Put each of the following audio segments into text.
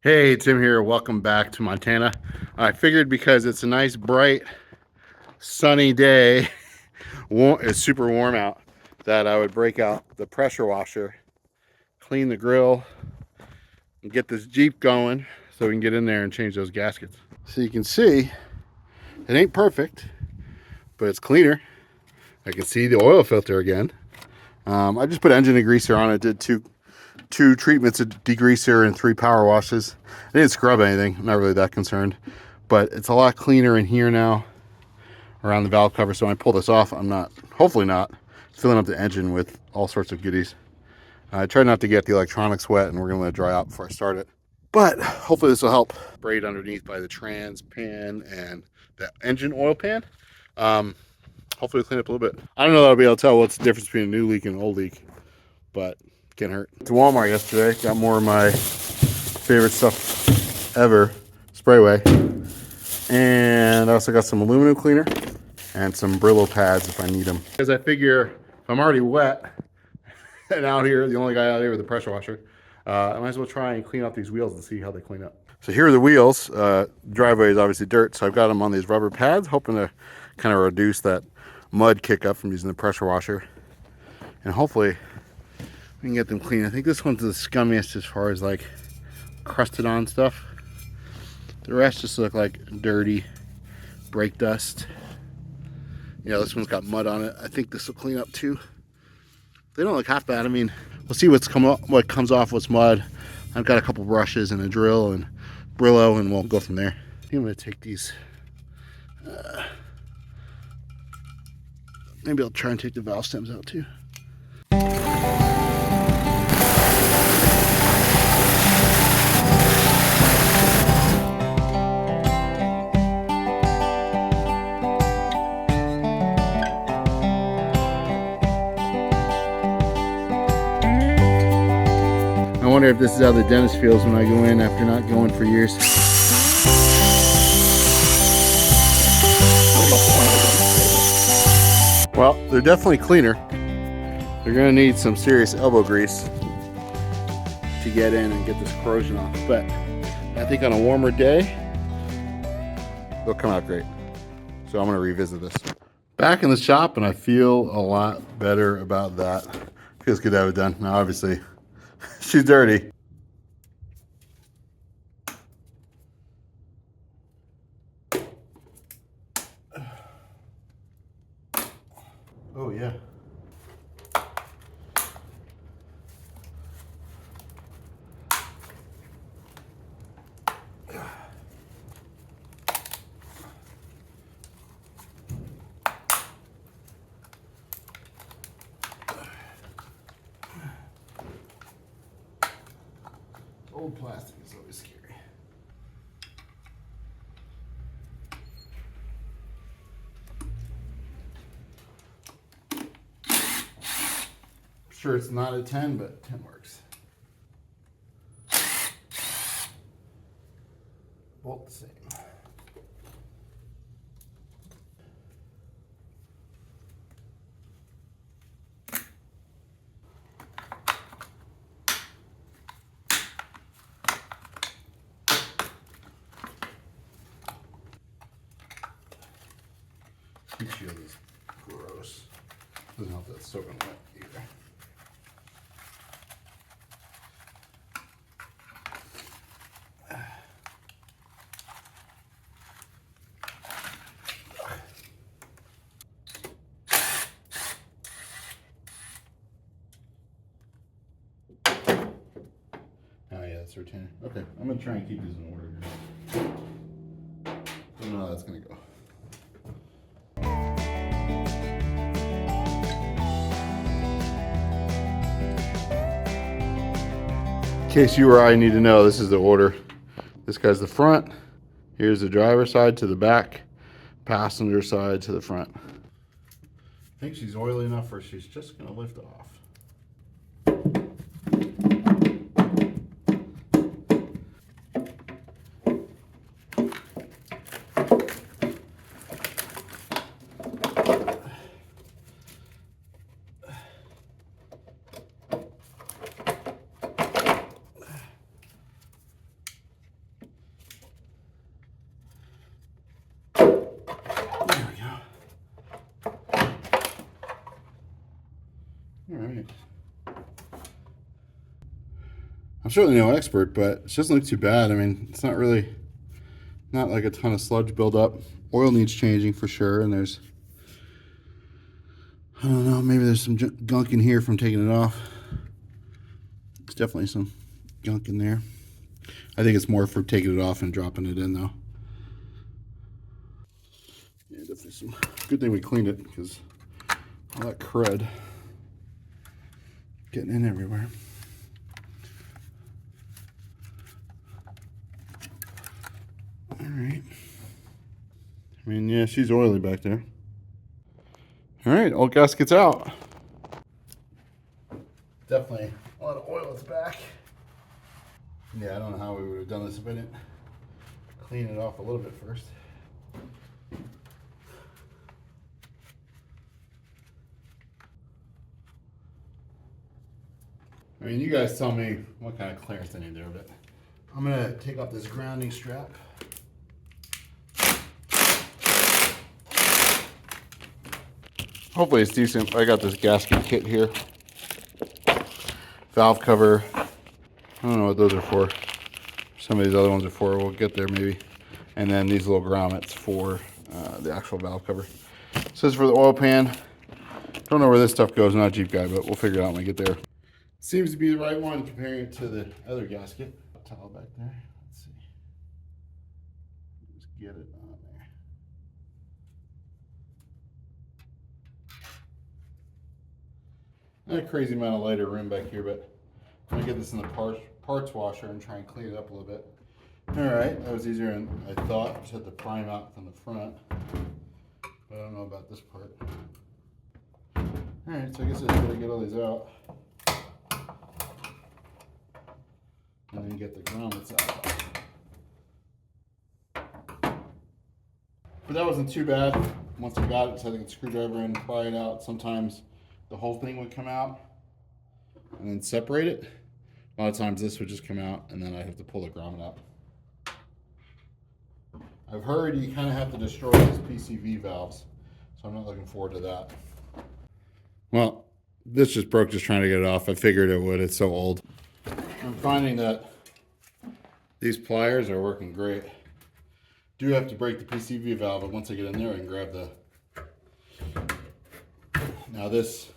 Hey, Tim here. Welcome back to Montana. I figured because it's a nice, bright, sunny day, it's super warm out, that I would break out the pressure washer, clean the grill, and get this Jeep going so we can get in there and change those gaskets. So you can see, it ain't perfect, but it's cleaner. I can see the oil filter again. I just put engine degreaser on it, did two treatments of degreaser and 3 power washes. I didn't scrub anything. I'm not really that concerned, but it's a lot cleaner in here now around the valve cover. So when I pull this off, I'm not, hopefully not, filling up the engine with all sorts of goodies. I tried not to get the electronics wet, and we're gonna let it dry out before I start it. But hopefully this will help. Sprayed underneath by the trans pan and the engine oil pan. Hopefully clean up a little bit. I don't know that I'll be able to tell what's the difference between a new leak and an old leak, but can't hurt. To Walmart yesterday, got more of my favorite stuff ever, Sprayway, and I also got some aluminum cleaner and some Brillo pads if I need them. Because I figure if I'm already wet and out here, the only guy out here with a pressure washer, I might as well try and clean out these wheels and see how they clean up. So here are the wheels. Driveway is obviously dirt, so I've got them on these rubber pads, hoping to kind of reduce that mud kick up from using the pressure washer, and hopefully we can get them clean. I think this one's the scummiest as far as like crusted on stuff. The rest just look like dirty brake dust. Yeah, this one's got mud on it. I think this will clean up too. They don't look half bad. I mean, we'll see what comes off what's mud. I've got a couple brushes and a drill and Brillo, and we'll go from there. I think I'm gonna take these. Maybe I'll try and take the valve stems out too. I wonder if this is how the dentist feels when I go in after not going for years. Well, they're definitely cleaner. They're gonna need some serious elbow grease to get in and get this corrosion off. But I think on a warmer day, they'll come out great. So I'm gonna revisit this. Back in the shop, and I feel a lot better about that. Feels good to have it done. Now, obviously, she's dirty. Oh yeah. Old plastic is always scary. Sure, it's not a 10, but 10 works. Bolt the same. Heat shield is gross. Doesn't help that it's soaking wet either. Oh yeah, that's retainer. Okay, I'm gonna try and keep these in order here. Don't know how that's gonna go. In case you or I need to know, this is the order. This guy's the front. Here's the driver's side to the back, passenger side to the front. I think she's oily enough where she's just gonna lift off. right. I'm certainly no expert, but it doesn't look too bad. I mean, it's not really, not like a ton of sludge buildup. Oil needs changing for sure, and there's, I don't know, maybe there's some gunk in here from taking it off. There's definitely some gunk in there. I think it's more for taking it off and dropping it in, though. Yeah, definitely some. Good thing we cleaned it, because all that crud getting in everywhere. All right. I mean, yeah, she's oily back there. All right, all gaskets out. Definitely a lot of oil is back. Yeah, I don't know how we would have done this if I didn't clean it off a little bit first. I mean, you guys tell me what kind of clearance I need there, but I'm gonna take off this grounding strap. Hopefully it's decent. I got this gasket kit here. Valve cover. I don't know what those are for. Some of these other ones are for. We'll get there maybe. And then these little grommets for the actual valve cover. This is for the oil pan. Don't know where this stuff goes. I'm not a Jeep guy, but we'll figure it out when we get there. Seems to be the right one comparing it to the other gasket. Towel back there. Let's see. Just get it on there. Not a crazy amount of lighter room back here, but I'm gonna get this in the parts washer and try and clean it up a little bit. All right, that was easier than I thought. Just had to prime out from the front, but I don't know about this part. All right, so I guess I just gotta get all these out. And then get the grommets out. But that wasn't too bad. Once I got it, just had to get the screwdriver in, pry it out. Sometimes the whole thing would come out and then separate it. A lot of times this would just come out and then I have to pull the grommet out. I've heard you kind of have to destroy these PCV valves, so I'm not looking forward to that. Well, this just broke just trying to get it off. I figured it would, it's so old. I'm finding that these pliers are working great. Do have to break the PCV valve, but once I get in there, I can grab the. Now this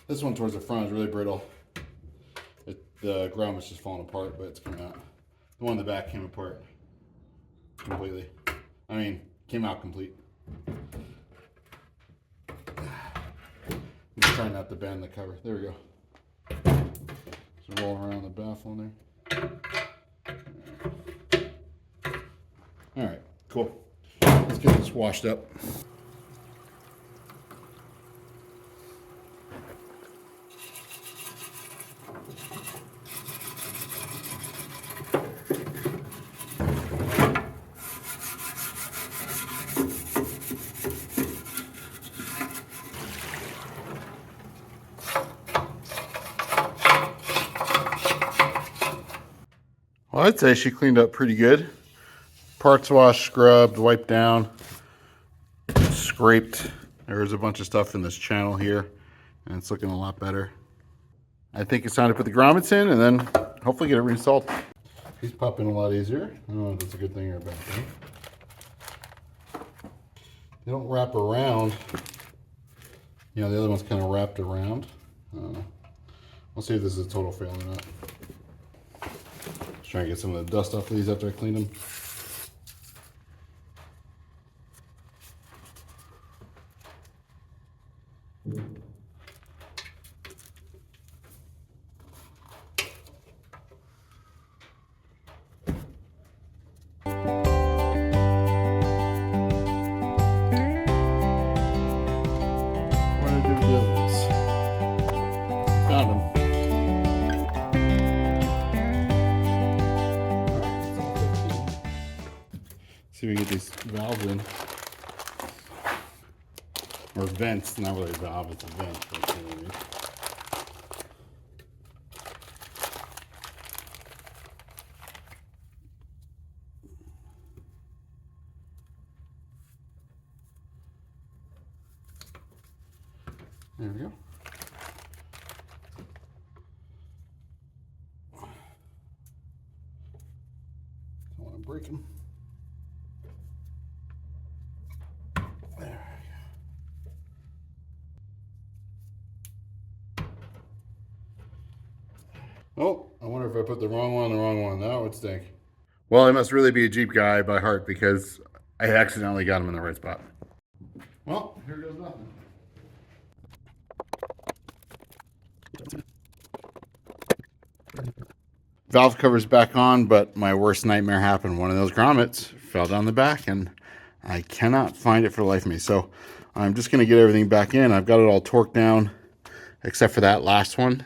one towards the front is really brittle. The grommet's just falling apart, but it's coming out. The one in the back came apart completely. I mean, came out complete. I'm just trying not to bend the cover. There we go. Just roll around the baffle in there. All right, cool. Let's get this washed up. Well, I'd say she cleaned up pretty good. Parts washed, scrubbed, wiped down, scraped. There's a bunch of stuff in this channel here, and it's looking a lot better. I think it's time to put the grommets in and then hopefully get it reinstalled. He's popping a lot easier. I don't know if that's a good thing or a bad thing. They don't wrap around. You know, the other one's kind of wrapped around. I don't know. We'll see if this is a total fail or not. Just trying to get some of the dust off of these after I clean them. See if we can get these valves in. Or vents, not really a valve, it's a vent. There we go. to break them. There. Oh, I wonder if I put the wrong one. That would stink. Well, I must really be a Jeep guy by heart because I accidentally got him in the right spot. Well, here goes nothing. Valve cover's back on, but my worst nightmare happened. One of those grommets fell down the back and I cannot find it for the life of me. So I'm just gonna get everything back in. I've got it all torqued down except for that last one.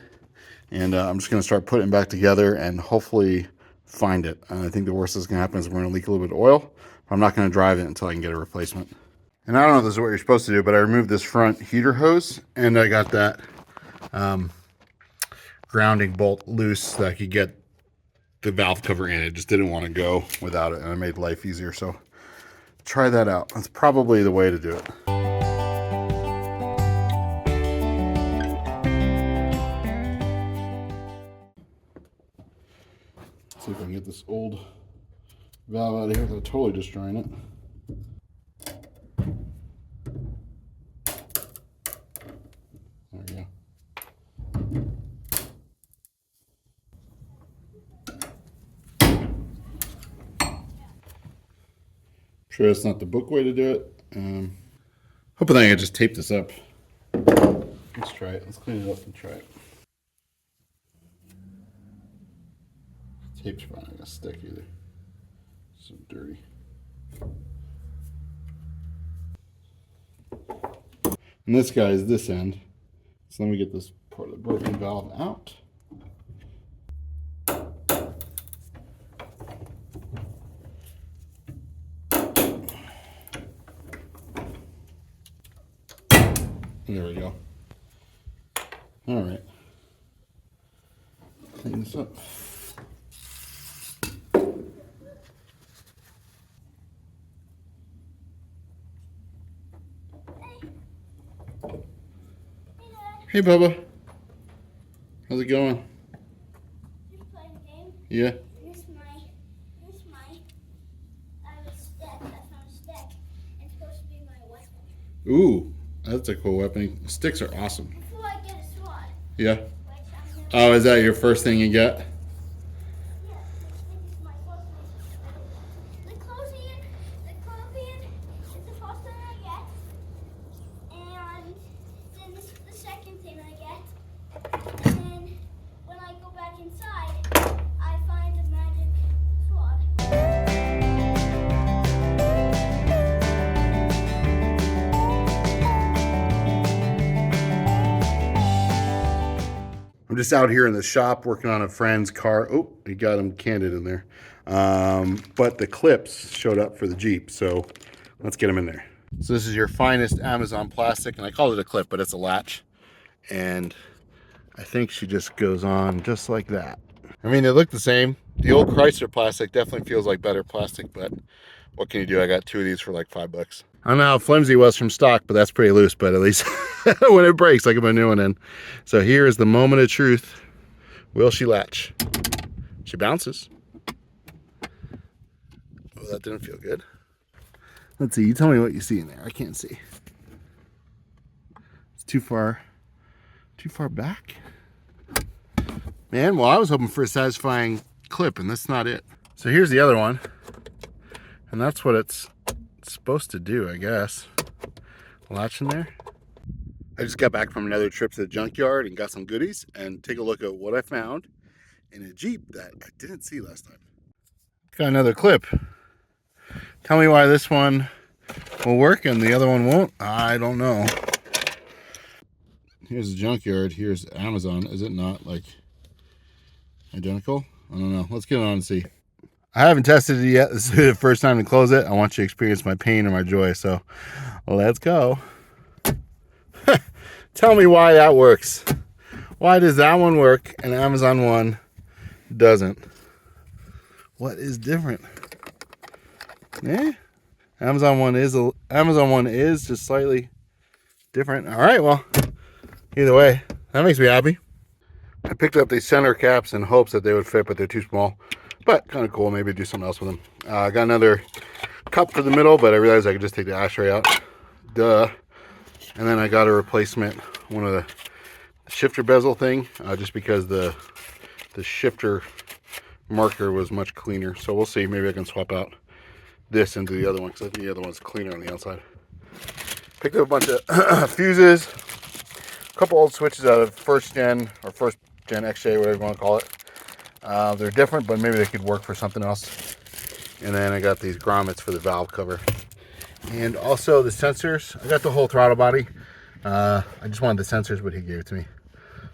And I'm just gonna start putting it back together and hopefully find it. I think the worst that's gonna happen is we're gonna leak a little bit of oil. I'm not gonna drive it until I can get a replacement. And I don't know if this is what you're supposed to do, but I removed this front heater hose and I got that grounding bolt loose so that I could get the valve cover in. It just didn't want to go without it, and it made life easier. So try that out. That's probably the way to do it. Let's see if I can get this old valve out of here without totally destroying it. There we go. Sure, that's not the book way to do it. Hoping I can just tape this up. Let's try it. Let's clean it up and try it. Tape's probably not gonna stick either. So dirty. And this guy is this end. So let me get this part of the broken valve out. There we go. All right. Clean this up. Hey, Bubba. How's it going? Just playing a game. Yeah. This my stick. I found a stick. It's supposed to be my weapon. Ooh, that's a cool weapon. Sticks are awesome. Before I get a sword. Yeah. Which I'm Oh, is that your first thing you get? yeah, this is my first thing. The clothian is the first thing I get. And then this is the second thing I get. And then when I go back inside, I find a magic sword. I'm just out here in the shop working on a friend's car. Oh, he got him candid in there. But the clips showed up for the Jeep, so let's get them in there. So this is your finest Amazon plastic, and I called it a clip, but it's a latch. And I think she just goes on just like that. I mean, they look the same. The old Chrysler plastic definitely feels like better plastic, but what can you do? I got 2 of these for like $5. I don't know how flimsy it was from stock, but that's pretty loose. But at least when it breaks, I can put a new one in. So here is the moment of truth. Will she latch? She bounces. Oh, that didn't feel good. Let's see. You tell me what you see in there. I can't see. It's too far back. Man, well, I was hoping for a satisfying clip, and that's not it. So here's the other one. And that's what it's supposed to do, I guess. Latch in there. I just got back from another trip to the junkyard and got some goodies, and take a look at what I found in a Jeep that I didn't see last time. Got another clip. Tell me why this one will work and the other one won't. I don't know. Here's the junkyard. Here's Amazon. Is it not like identical? I don't know. Let's get it on and see. I haven't tested it yet. This is the first time to close it. I want you to experience my pain or my joy. So let's go. Tell me why that works. Why does that one work and Amazon one doesn't? What is different? Eh? Amazon one is just slightly different. All right, well, either way, that makes me happy. I picked up these center caps in hopes that they would fit, but they're too small. But kind of cool. Maybe do something else with them. I got another cup for the middle, but I realized I could just take the ashtray out. Duh. And then I got a replacement, one of the shifter bezel thing, just because the shifter marker was much cleaner. So we'll see. Maybe I can swap out this into the other one, because I think the other one's cleaner on the outside. Picked up a bunch of fuses, a couple old switches out of first gen or first gen XJ, whatever you want to call it. They're different, but maybe they could work for something else. And then I got these grommets for the valve cover. And also the sensors. I got the whole throttle body. I just wanted the sensors, but he gave it to me.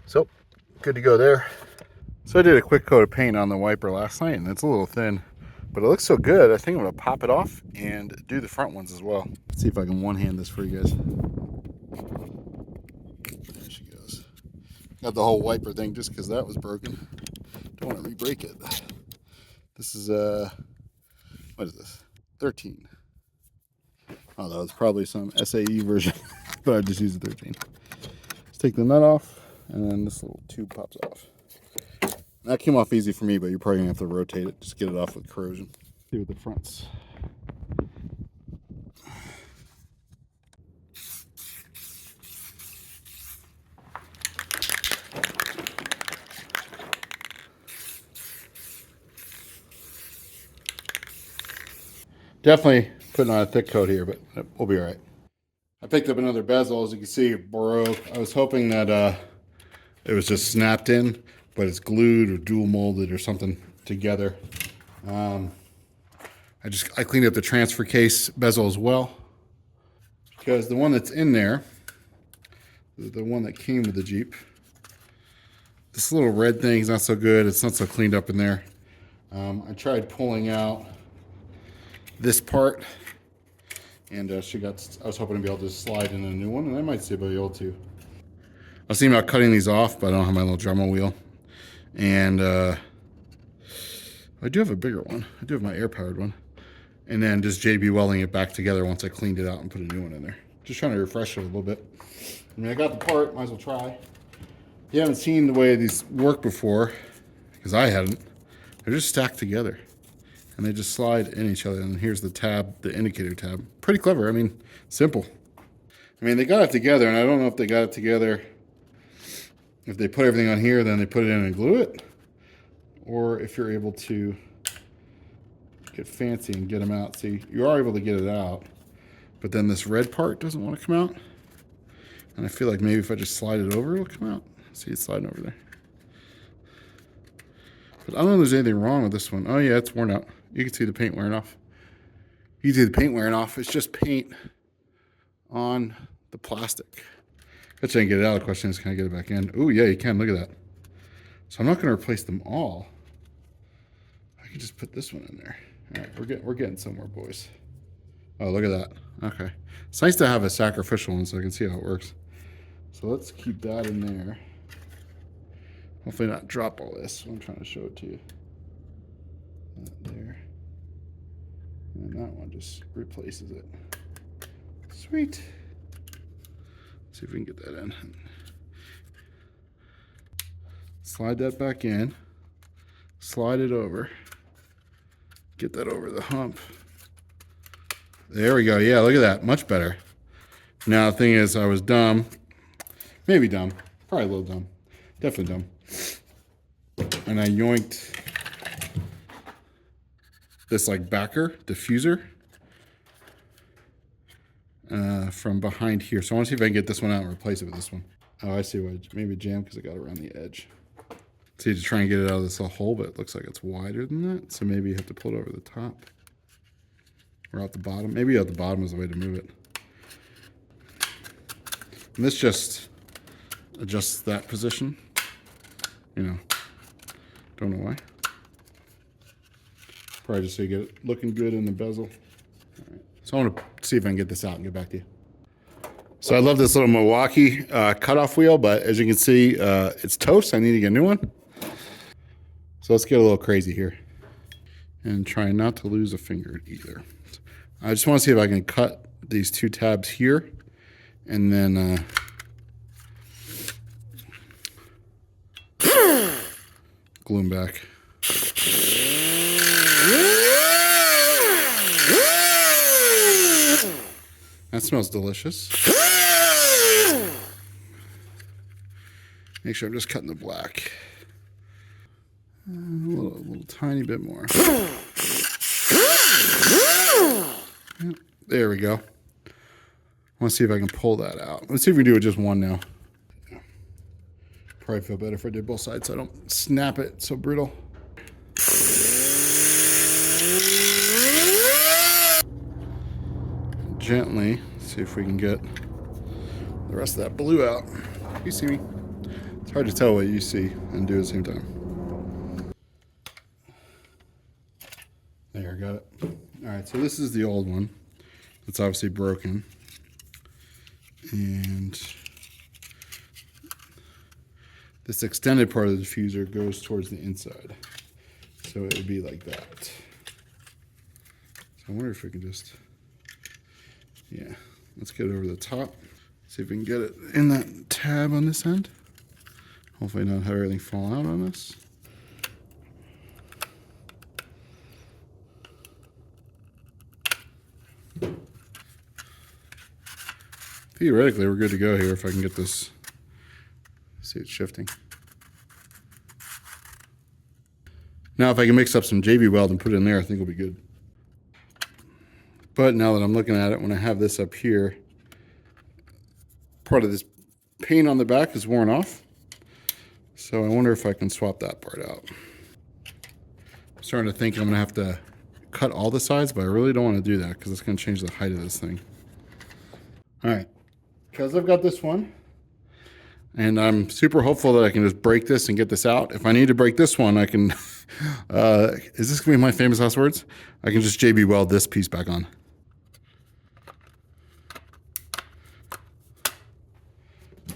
So, good to go there. So I did a quick coat of paint on the wiper last night, and it's a little thin. But it looks so good, I think I'm going to pop it off and do the front ones as well. Let's see if I can one-hand this for you guys. There she goes. Got the whole wiper thing just because that was broken. Don't want to re-break it. This is, what is this? 13. Oh, that was probably some SAE version, but I just used the 13. Let's take the nut off, and then this little tube pops off. That came off easy for me, but you're probably gonna have to rotate it, just get it off with corrosion. See what the fronts. Definitely putting on a thick coat here, but we'll be all right. I picked up another bezel. As you can see, it broke. I was hoping that it was just snapped in, but it's glued or dual molded or something together. I cleaned up the transfer case bezel as well, because the one that's in there, the one that came with the Jeep, this little red thing is not so good. It's not so cleaned up in there. I tried pulling out this part, and I was hoping to be able to slide in a new one, and I might still be able to. I was thinking about cutting these off, but I don't have my little Dremel wheel. And I do have a bigger one. I do have my air-powered one. And then just JB welding it back together once I cleaned it out and put a new one in there. Just trying to refresh it a little bit. I mean, I got the part, might as well try. If you haven't seen the way these work before, because I hadn't, they're just stacked together. And they just slide in each other. And here's the tab, the indicator tab. Pretty clever. I mean, simple. I mean, they got it together, and I don't know if they got it together. If they put everything on here, then they put it in and glue it. Or if you're able to get fancy and get them out. See, you are able to get it out. But then this red part doesn't want to come out. And I feel like maybe if I just slide it over, it'll come out. See, it's sliding over there. But I don't know if there's anything wrong with this one. Oh yeah, it's worn out. You can see the paint wearing off. You can see the paint wearing off. It's just paint on the plastic. Actually, I can get it out. The question is, can I get it back in? Oh yeah, you can. Look at that. So I'm not going to replace them all. I can just put this one in there. All right, we're getting somewhere, boys. Oh, look at that. Okay. It's nice to have a sacrificial one so I can see how it works. So let's keep that in there. Hopefully not drop all this. I'm trying to show it to you. That there. And that one just replaces it. Sweet. Let's see if we can get that in. Slide that back in. Slide it over. Get that over the hump. There we go. Yeah, look at that. Much better. Now the thing is, I was dumb. Maybe dumb. Probably a little dumb. Definitely dumb. And I yoinked this like backer diffuser from behind here. So I want to see if I can get this one out and replace it with this one. Oh, I see why. Maybe jammed because I got it around the edge. See, to try and get it out of this little hole, but it looks like it's wider than that. So maybe you have to pull it over the top or out the bottom. Maybe out the bottom is the way to move it. And this just adjusts that position. You know, don't know why. Probably just so you get it looking good in the bezel. All right. So I want to see if I can get this out and get back to you. So I love this little Milwaukee cutoff wheel, but as you can see, it's toast. I need to get a new one. So let's get a little crazy here and try not to lose a finger either. I just want to see if I can cut these two tabs here and then glue them back. That smells delicious. Make sure I'm just cutting the black. A little tiny bit more. Yep, there we go. I want to see if I can pull that out. Let's see if we can do it just one now. Probably feel better if I did both sides so I don't snap it so brittle. Gently, see if we can get the rest of that blue out. You see me? It's hard to tell what you see and do at the same time. There, got it. All right, so this is the old one. It's obviously broken. And this extended part of the diffuser goes towards the inside. So it would be like that. So I wonder if we can just, yeah, let's get it over the top. See if we can get it in that tab on this end. Hopefully not have everything fall out on us. Theoretically, we're good to go here if I can get this. See it shifting. Now, if I can mix up some JB weld and put it in there, I think it'll be good. But now that I'm looking at it, when I have this up here, part of this paint on the back is worn off. So I wonder if I can swap that part out. I'm starting to think I'm gonna have to cut all the sides, but I really don't want to do that because it's gonna change the height of this thing. All right, because I've got this one, and I'm super hopeful that I can just break this and get this out. If I need to break this one, I can, is this gonna be my famous last words? I can just JB weld this piece back on.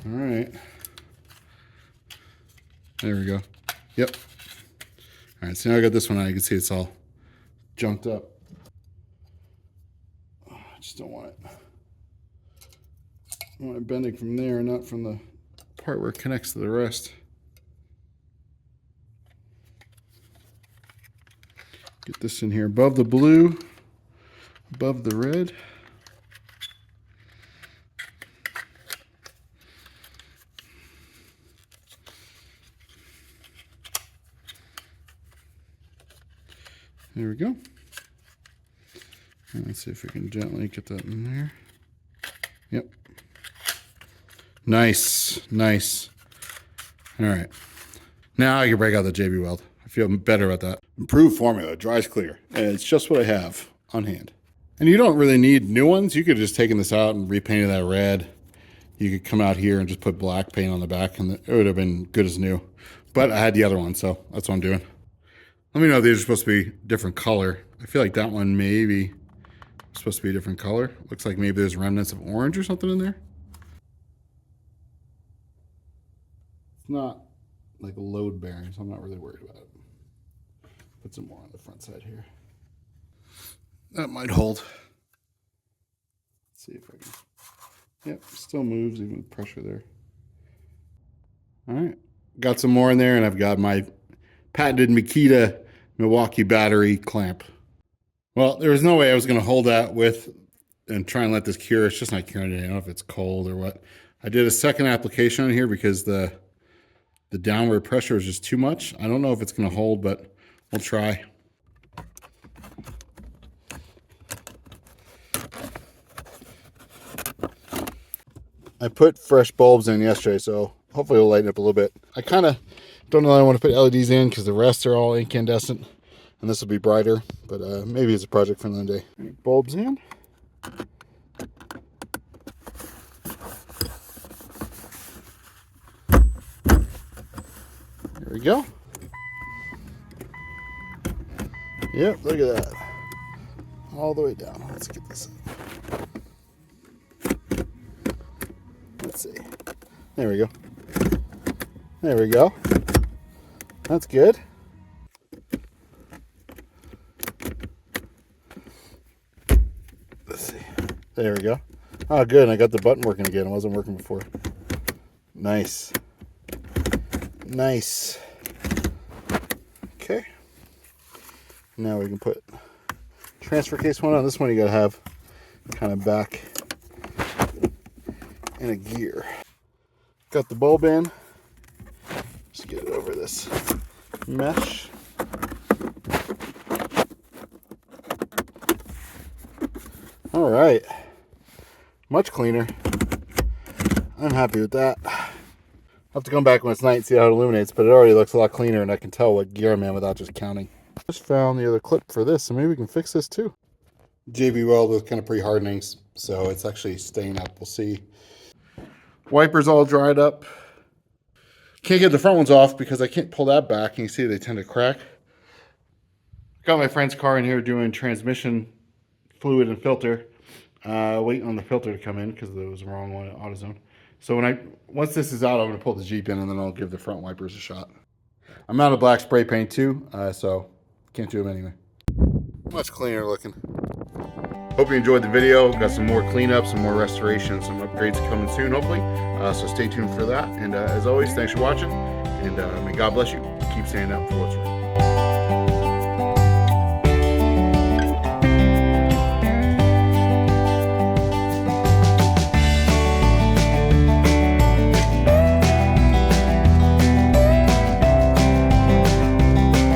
All right. There we go. Yep. All right, so now I got this one out. You can see it's all junked up. Oh, I just don't want it. I want it bending from there, not from the part where it connects to the rest. Get this in here above the blue, above the red. There we go. And let's see if we can gently get that in there. Yep. Nice, nice. All right. Now I can break out the JB weld. I feel better about that. Improved formula, dries clear. And it's just what I have on hand. And you don't really need new ones. You could have just taken this out and repainted that red. You could come out here and just put black paint on the back and it would have been good as new. But I had the other one, so that's what I'm doing. Let me know if these are supposed to be different color. I feel like that one maybe supposed to be a different color. Looks like maybe there's remnants of orange or something in there. It's not like a load bearing, so I'm not really worried about it. Put some more on the front side here. That might hold. Let's see if I can. Yep, still moves even with pressure there. All right, got some more in there, and I've got my patented Makita Milwaukee battery clamp. Well, there was no way I was going to hold that with and try and let this cure. It's just not curing today. I don't know if it's cold or what. I did a second application on here because the downward pressure is just too much. I don't know if it's going to hold, but we'll try. I put fresh bulbs in yesterday, so hopefully it'll lighten up a little bit. I kind of don't know that I want to put LEDs in because the rest are all incandescent and this will be brighter, but maybe it's a project for another day. Bulbs in. There we go. Yep, look at that. All the way down. Let's get this in. Let's see. There we go. There we go. That's good. Let's see. There we go. Oh, good. I got the button working again. It wasn't working before. Nice. Nice. Okay. Now we can put transfer case one on. This one you gotta have kind of back and a gear. Got the bulb in. Just get it over this mesh. All right, much cleaner. I'm happy with that. I'll have to come back when it's night and see how it illuminates, but it already looks a lot cleaner and I can tell what gear I'm in without just counting. Just found the other clip for this, so maybe we can fix this too. JB weld with kind of pre-hardenings, so it's actually staying up. We'll see. Wipers all dried up. Can't get the front ones off because I can't pull that back. And you see they tend to crack. Got my friend's car in here doing transmission fluid and filter. Waiting on the filter to come in because there was the wrong one at AutoZone. So once this is out, I'm going to pull the Jeep in and then I'll give the front wipers a shot. I'm out of black spray paint too, so can't do them anyway. Much cleaner looking. Hope you enjoyed the video. Got some more cleanup, some more restoration, some upgrades coming soon, hopefully. So stay tuned for that. And as always, thanks for watching. And may God bless you. Keep standing up for what's right.